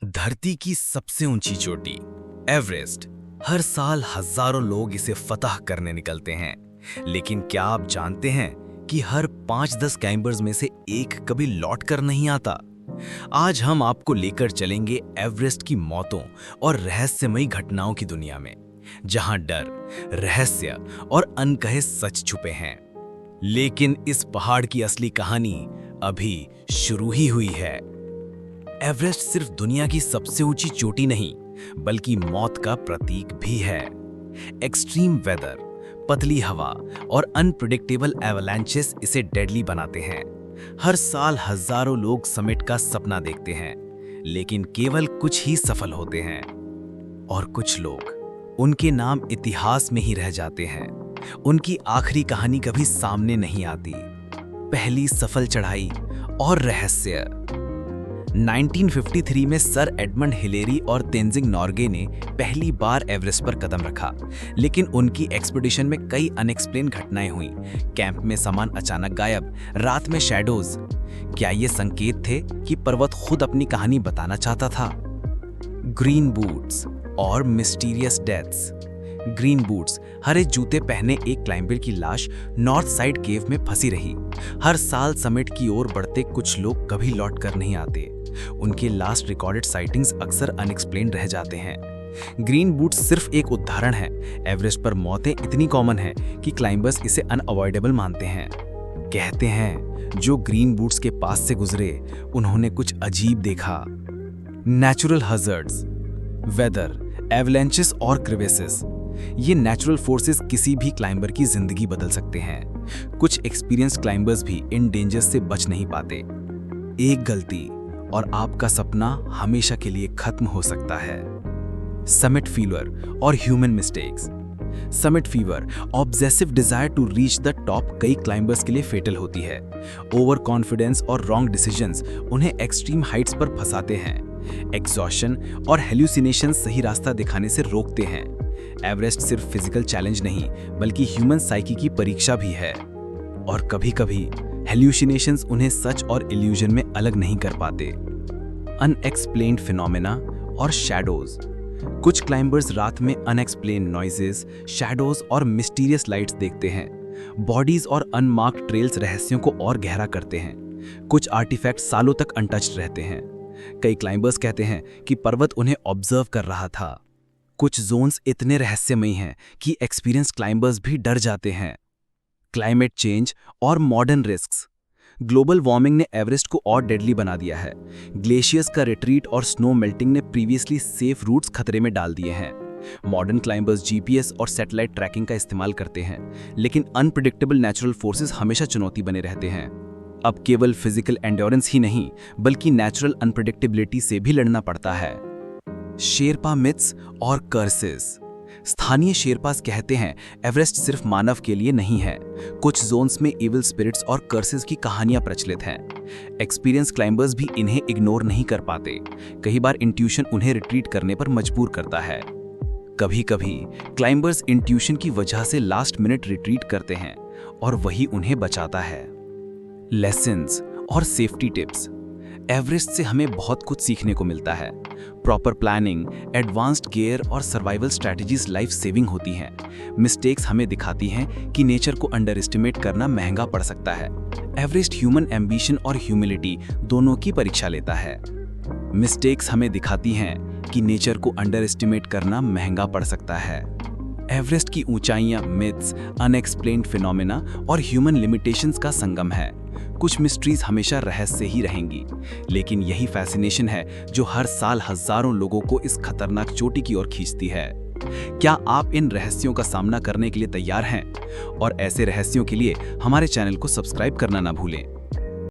धरती की सबसे ऊंची चोटी एवरेस्ट। हर साल हजारों लोग इसे फतह करने निकलते हैं, लेकिन क्या आप जानते हैं कि हर 5-10 क्लाइंबर्स में से एक कभी लौट कर नहीं आता। आज हम आपको लेकर चलेंगे एवरेस्ट की मौतों और रहस्यमयी घटनाओं की दुनिया में, जहां डर, रहस्य और अनकहे सच छुपे हैं। लेकिन इस पहाड़ की असली कहानी अभी शुरू ही हुई है। एवरेस्ट सिर्फ दुनिया की सबसे ऊंची चोटी नहीं, बल्कि मौत का प्रतीक भी है। एक्सट्रीम वेदर, पतली हवा और अनप्रेडिक्टेबल एवलांचेस इसे डेडली बनाते हैं। हर साल हजारों लोग समिट का सपना देखते हैं, लेकिन केवल कुछ ही सफल होते हैं और कुछ लोग, उनके नाम इतिहास में ही रह जाते हैं। उनकी आखिरी कहानी कभी सामने नहीं आती। पहली सफल चढ़ाई और रहस्य। 1953 में सर एडमंड हिलेरी और तेंजिंग नॉर्गे ने पहली बार एवरेस्ट पर कदम रखा, लेकिन उनकी एक्सपीडिशन में कई अनएक्सप्लेन घटनाएं हुई। कैंप में सामान अचानक गायब, रात में शैडोज। क्या ये संकेत थे कि पर्वत खुद अपनी कहानी बताना चाहता था? ग्रीन बूट्स और मिस्टीरियस डेथ्स। ग्रीन बूट्स, हरे जूते पहने एक क्लाइंबर की लाश नॉर्थ साइड केव में फंसी रही। हर साल समिट की ओर बढ़ते कुछ लोग कभी लौट कर नहीं आते। उनके लास्ट रिकॉर्डेड साइटिंग्स अक्सर अनएक्सप्लेन्ड रह जाते हैं। ग्रीन बूट्स सिर्फ एक उदाहरण है। एवरेस्ट पर मौतें इतनी कॉमन हैं कि क्लाइंबर्स इसे अनअवॉइडेबल मानते हैं। कहते हैं जो ग्रीन बूट्स के पास से गुजरे, उन्होंने कुछ अजीब देखा। नेचुरल हज़ार्ड्स, वेदर, एवलांचेस और क्रिवेसेस। ये नेचुरल फोर्सेस किसी भी क्लाइंबर की जिंदगी बदल सकते हैं। कुछ एक्सपीरियंस क्लाइंबर्स भी इन डेंजर्स से बच नहीं पाते। एक गलती और आपका सपना हमेशा के लिए खत्म हो सकता है। समिट फीवर और human mistakes. Summit fever, obsessive desire to reach the top, कई क्लाइंबर्स के लिए फेटल होती है। ओवर कॉन्फिडेंस और रॉन्ग डिसीजंस उन्हें एक्सट्रीम हाइट्स पर फंसाते हैं। एग्जॉशन और हेल्यूसिनेशन सही रास्ता दिखाने से रोकते हैं। एवरेस्ट सिर्फ फिजिकल चैलेंज नहीं, बल्कि ह्यूमन साइकी की परीक्षा भी है। और कभी-कभी हेल्यूसिनेशंस उन्हें सच और इल्यूजन में अलग नहीं कर पाते। अनएक्सप्लेन्ड फिनोमेना और शैडोज। कुछ क्लाइंबर्स रात में अनएक्सप्लेन्ड नॉइजेस, शैडोज और मिस्टीरियस लाइट्स देखते हैं। बॉडीज और अनमार्क्ड ट्रेल्स रहस्यों को और गहरा करते हैं। कुछ आर्टिफैक्ट सालों तक अनटच्ड रहते हैं। कई क्लाइंबर्स कहते हैं कि पर्वत उन्हें ऑब्जर्व कर रहा था। कुछ जोन्स इतने रहस्यमयी हैं कि एक्सपीरियंस क्लाइंबर्स भी डर जाते हैं। क्लाइमेट चेंज और मॉडर्न रिस्क्स। ग्लोबल वार्मिंग ने एवरेस्ट को और डेडली बना दिया है। ग्लेशियर्स का रिट्रीट और स्नो मेल्टिंग ने प्रीवियसली सेफ रूट्स खतरे में डाल दिए हैं। मॉडर्न क्लाइंबर्स जीपीएस और सैटेलाइट ट्रैकिंग का इस्तेमाल करते हैं, लेकिन अनप्रेडिक्टेबल नेचुरल फोर्सेस हमेशा चुनौती बने रहते हैं। अब केवल फिजिकल एंड्योरेंस ही नहीं, बल्कि नेचुरल अनप्रेडिक्टेबिलिटी से भी लड़ना पड़ता है। शेरपा मिथ्स और कर्सेस। स्थानीय शेरपास कहते हैं एवरेस्ट सिर्फ मानव के लिए नहीं है। कुछ जोन्स में इविल स्पिरिट्स और कर्सेस की कहानियां प्रचलित हैं। एक्सपीरियंस क्लाइंबर्स भी इन्हें इग्नोर नहीं कर पाते। कई बार इंट्यूशन उन्हें रिट्रीट करने पर मजबूर करता है। कभी-कभी क्लाइंबर्स इंट्यूशन की वजह से लास्ट मिनट रिट्रीट करते हैं और वही उन्हें बचाता है। लेसन्स और सेफ्टी टिप्स। एवरेस्ट से हमें बहुत कुछ सीखने को मिलता है। प्रॉपर प्लानिंग, एडवांस्ड गियर और सर्वाइवल स्ट्रैटेजीज लाइफ सेविंग होती हैं। मिस्टेक्स हमें दिखाती हैं कि नेचर को अंडर एस्टिमेट करना महंगा पड़ सकता है। एवरेस्ट ह्यूमन एम्बिशन और ह्यूमिलिटी दोनों की परीक्षा लेता है। मिस्टेक्स हमें दिखाती हैं कि नेचर को अंडर एस्टिमेट करना महंगा पड़ सकता है। एवरेस्ट की ऊंचाइयां मिथ्स, अनएक्सप्लेन्ड फिनोमेना और ह्यूमन लिमिटेशंस का संगम है। कुछ मिस्ट्रीज हमेशा रहस्य ही रहेंगी, लेकिन यही फैसिनेशन है जो हर साल हजारों लोगों को इस खतरनाक चोटी की ओर खींचती है। क्या आप इन रहस्यों का सामना करने के लिए तैयार हैं? और ऐसे रहस्यों के लिए हमारे चैनल को सब्सक्राइब करना ना भूलें।